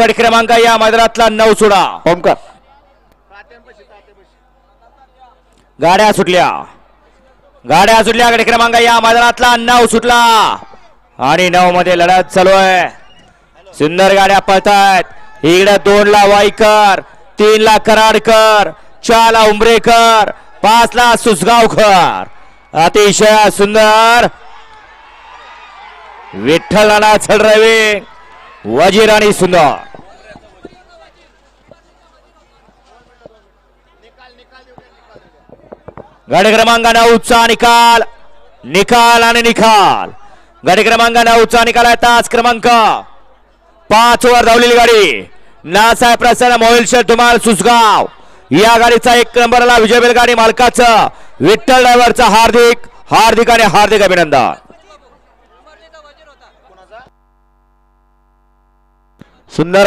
गट क्रमांक या मैदानातला 9 सोडा ओमकार गाड्या सुटल्या गट क्रमांक या मैदानातला 9 सुटला आणि 9 मध्ये लढत चालू आहे. सुंदर गाड्या पळतायत. इकडे 2 ला वाईकर, 3 ला कराडकर, 4 ला उंबरेकर, 5 ला सुसगावकर. अतिशय सुंदर विठ्ठल नाना ड्रायव्हिंग वजीर आणि सुंदर. गट क्रमांक 9 चा निकाल आणि निकाल. गट क्रमांक 9 चा निकाल आहे. तास क्रमांक 5 वर धावलेली गाडी नासाहेब प्रसन्न मोहिल शेठ धुमाळ सुसगाव या गाडीचा 1 नंबरला विजय बैलगाडी मालकाचं विठ्ठल ड्रायव्हरचं हार्दिक आणि हार्दिक अभिनंदन. सुंदर